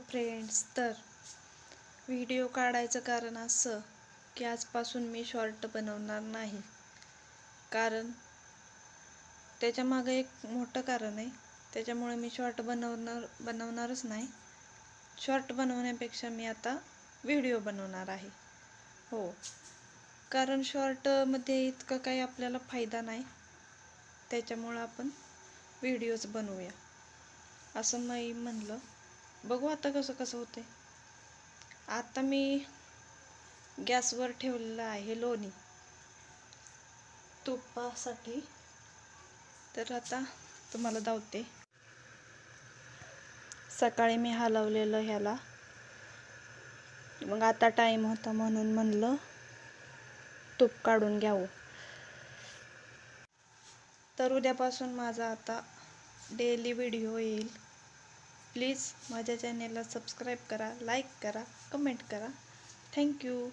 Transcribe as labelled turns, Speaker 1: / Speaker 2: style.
Speaker 1: Friends, तर video काढायचं कारण असं की आजपासून मी शॉर्ट बनवणार नाही. कारण त्याच्यामागे एक मोठं कारण आहे. त्याच्यामुळे मी शॉर्ट बनवणारच नाही. शॉर्ट बनवण्यापेक्षा मी आता व्हिडिओ बनवणार आहे. हो, कारण शॉर्टमध्ये इतकं काही आपल्याला फायदा नाही. त्याच्यामुळं आपण व्हिडिओज बनवूया असं मी म्हणलं. बघू आता कसं कसं होते. आता मी गॅसवर ठेवलेलं आहे लोणी तुपासाठी. तर आता तुम्हाला दावते. सकाळी मी हलवलेलं ह्याला, मग आता टाईम होता म्हणून म्हणलं तूप काढून घ्यावं. तर उद्यापासून माझा आता डेली व्हिडिओ येईल. प्लीज माझ्या चॅनेलला सबस्क्राईब करा, लाईक करा, कमेंट करा. थँक्यू.